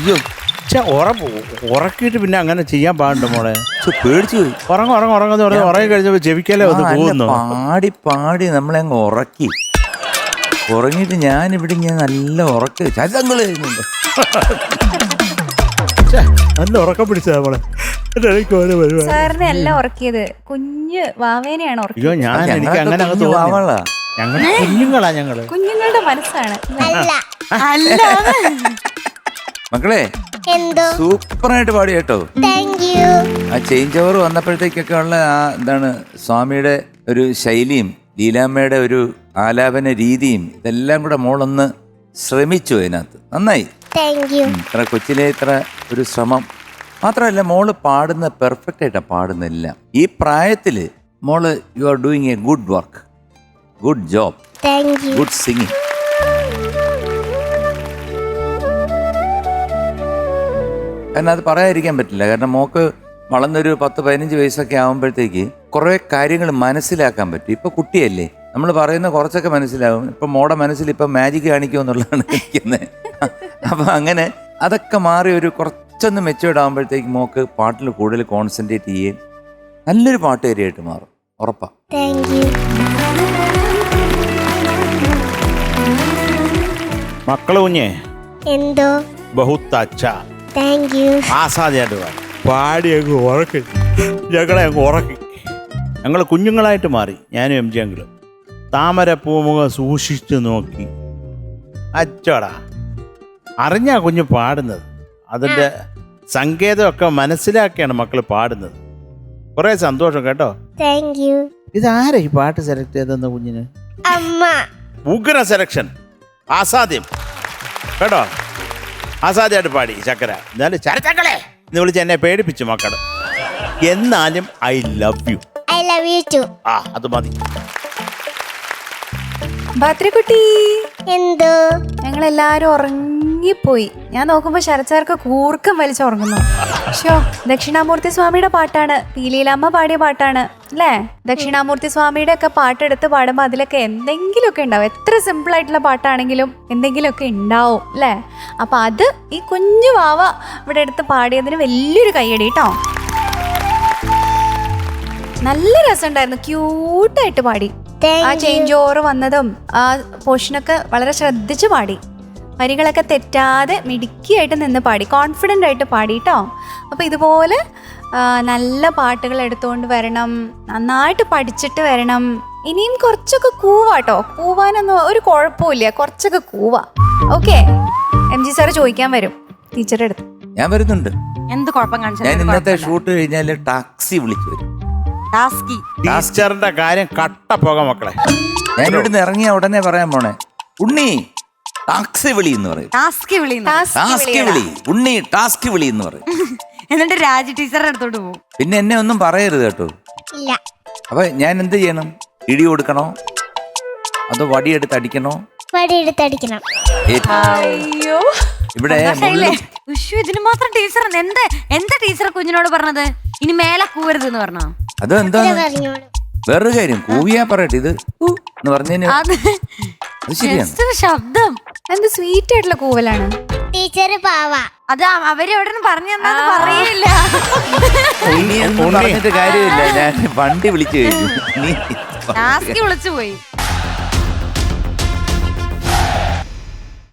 അയ്യോ ഉറക്കിയിട്ട് പിന്നെ അങ്ങനെ ചെയ്യാൻ പാടുണ്ടോ മോളെ? പേടിച്ചു പോയി. ഉറങ്ങുന്ന് പറഞ്ഞാൽ ഉറങ്ങി കഴിഞ്ഞപ്പോ ചെവിക്കല്ലേ ഒന്ന് പോകുന്നു. പാടി നമ്മളെ അങ്ങ് ഉറക്കി. ഉറങ്ങിയിട്ട് ഞാനിവിടെ ഞാൻ നല്ല ഉറക്ക ചതങ്ങള് നല്ല ഉറക്കം പിടിച്ചതാ മോളെ. സാറിനെ അല്ല ഉറക്കിയത്, കുഞ്ഞ് വാവേനെയാണ് ഉറക്കിയത്. അയ്യോ ഞാൻ എനിക്ക് അങ്ങനെ വാവളാ. ഞങ്ങള് കുഞ്ഞുങ്ങളാ. കുഞ്ഞുങ്ങളുടെ മനസ്സാണ്. അല്ല മക്കളെ സൂപ്പറായിട്ട് പാടി കേട്ടോ. ആ ചേഞ്ച് ഓവർ വന്നപ്പോഴത്തേക്കൊക്കെ ഉള്ള ആ എന്താണ് സ്വാമിയുടെ ഒരു ശൈലിയും ലീലാമ്മയുടെ ഒരു ആലാപന രീതിയും ഇതെല്ലാം കൂടെ മോളൊന്ന് ശ്രമിച്ചു. അതിനകത്ത് നന്നായി. ഇത്ര കൊച്ചിലെ ഇത്ര ഒരു ശ്രമം മാത്രമല്ല, മോള് പാടുന്ന പെർഫെക്റ്റ് ആയിട്ടാണ് പാടുന്നില്ല. ഈ പ്രായത്തില് മോള് you are doing A good work, good job, good singing. കാരണം അത് പറയാതിരിക്കാൻ പറ്റില്ല. കാരണം മോക്ക് വളർന്നൊരു 10-15 വയസ്സൊക്കെ ആകുമ്പോഴത്തേക്ക് കുറേ കാര്യങ്ങൾ മനസ്സിലാക്കാൻ പറ്റും. ഇപ്പൊ കുട്ടിയല്ലേ, നമ്മൾ പറയുന്ന കുറച്ചൊക്കെ മനസ്സിലാവും. ഇപ്പൊ മോടെ മനസ്സിൽ ഇപ്പൊ മാജിക് കാണിക്കുമെന്നുള്ളതാണ് ഇരിക്കുന്നത്. അപ്പൊ അങ്ങനെ അതൊക്കെ മാറി ഒരു കുറച്ചൊന്ന് മെച്ചുവേർഡ് ആകുമ്പോഴത്തേക്ക് മോക്ക് പാട്ടിൽ കൂടുതൽ കോൺസെൻട്രേറ്റ് ചെയ്യുകയും നല്ലൊരു പാട്ടുകാരിയായിട്ട് മാറും, ഉറപ്പാ. മക്കള് കുഞ്ഞേ എന്തോ ബഹുത്ത് അച്ഛാ. ആസാദിയായിട്ട് പാടി അങ്ങ് ഉറക്കി, ഞങ്ങളെ അങ്ങ് ഉറക്കി. ഞങ്ങൾ കുഞ്ഞുങ്ങളായിട്ട് മാറി. ഞാനും എം ജി അങ്കിളും താമരപ്പൂമുഖം സൂക്ഷിച്ചു നോക്കി. അച്ചോടാ അറിഞ്ഞാ കുഞ്ഞ് പാടുന്നത്, അതിൻ്റെ സങ്കേതമൊക്കെ മനസ്സിലാക്കിയാണ് മക്കൾ പാടുന്നത്. കുറെ സന്തോഷം കേട്ടോ. ഇതാരാ ഈ പാട്ട് സെലക്ട് ചെയ്തെന്ന കുഞ്ഞിന്? ഉഗ്ര സെലക്ഷൻ. ആസാദ്യം കേട്ടോ, ആസാദ്യമായിട്ട് പാടി ചക്കര. എന്നാലും ചരച്ചക്കളെ എന്ന് വിളിച്ച് എന്നെ പേടിപ്പിച്ചു മക്കള്. എന്നാലും ഐ ലവ് യു. ആ അത് മതി. ഭദ്രക്കുട്ടി എന്തോ ഞങ്ങളെല്ലാരും ഉറങ്ങിപ്പോയി. ഞാൻ നോക്കുമ്പോ ശരച്ചാർക്ക് കൂർക്കം വലിച്ചുറങ്ങുന്നു. ഷോ, ദക്ഷിണാമൂർത്തി സ്വാമിയുടെ പാട്ടാണ്, പീലീലാമ്മ പാടിയ പാട്ടാണ് അല്ലേ? ദക്ഷിണാമൂർത്തി സ്വാമിയുടെ ഒക്കെ പാട്ടെടുത്ത് പാടുമ്പോൾ അതിലൊക്കെ എന്തെങ്കിലുമൊക്കെ ഉണ്ടാവും. എത്ര സിമ്പിൾ ആയിട്ടുള്ള പാട്ടാണെങ്കിലും എന്തെങ്കിലുമൊക്കെ ഉണ്ടാവും അല്ലേ? അപ്പൊ അത് ഈ കുഞ്ഞു വാവ ഇവിടെ എടുത്ത് പാടിയതിന് വലിയൊരു കയ്യടി കേട്ടോ. നല്ല രസമുണ്ടായിരുന്നു, ക്യൂട്ടായിട്ട് പാടി. ആ ചേഞ്ച് ഓവർ വന്നതും ആ പോർഷനൊക്കെ വളരെ ശ്രദ്ധിച്ച് പാടി. വരികളൊക്കെ തെറ്റാതെ മിടുക്കിയായിട്ട് നിന്ന് പാടി, കോൺഫിഡൻ്റ് ആയിട്ട് പാടി കേട്ടോ. അപ്പോൾ ഇതുപോലെ നല്ല പാട്ടുകൾ എടുത്തുകൊണ്ട് വരണം, നന്നായിട്ട് പഠിച്ചിട്ട് വരണം. ഇനിയും കുറച്ചൊക്കെ കൂവാട്ടോ, കൂവാനൊന്നും ഒരു കുഴപ്പമില്ല, കുറച്ചൊക്കെ കൂവാ. ഓക്കെ, എം ജി സാറ് ചോദിക്കാൻ വരും ടീച്ചറുടെ അടുത്ത്. ഞാൻ വരുന്നുണ്ട്. എന്ത് കുഴപ്പം കാണിച്ചു? ഞാൻ ഇന്നത്തെ ഷൂട്ട് കഴിഞ്ഞാൽ ടാക്സി വിളിച്ചു വരും. ടീച്ചറിന്റെ കാര്യം കട്ട പോകാം മക്കളെ. ഞാൻ ഇവിടുന്ന് ഇറങ്ങിയ ഉടനെ പറയാൻ പോണേ, ഉണ്ണി ടാക്സി വിളി എന്ന് പറയും. ടാസ്ക് വിളി, ഉണ്ണി ടാസ്ക് വിളി എന്ന് പറയും. എന്നിട്ട് രാജി ടീച്ചറുടെ അടുത്തോട്ട് പോകും. പിന്നെ എന്നെ ഒന്നും പറയരുത് കേട്ടോ. അപ്പൊ ഞാൻ എന്ത് ചെയ്യണം? ഇടി കൊടുക്കണോ അതോ വടിയെടുത്ത് അടിക്കണോ? വടിയെടുത്തടിക്കണം. അയ്യോ, ഇവിടെ ഇതിന് മാത്രം ടീച്ചർ എന്താ ടീച്ചർ കുഞ്ഞിനോട് പറഞ്ഞത്? ഇനി മേലെ കൂവരുത് എന്ന് പറഞ്ഞോ? അതെന്താ വേറൊരു കാര്യം, കൂവിയാ പറയട്ടെ, ഇത് എന്ന് പറഞ്ഞതിന് അത് ശരിയാണ്. ശബ്ദം എന്ത് സ്വീറ്റ് ആയിട്ടുള്ള കൂവലാണ്. ടീച്ചർ പാവ. അത് അവരെവിടെ പറഞ്ഞു തന്നാന്ന് പറയില്ല. പറഞ്ഞിട്ട് കാര്യമില്ല, ഞാൻ വണ്ടി വിളിച്ചു കഴിഞ്ഞു. ടാസ്ക് വിളിച്ചു പോയി.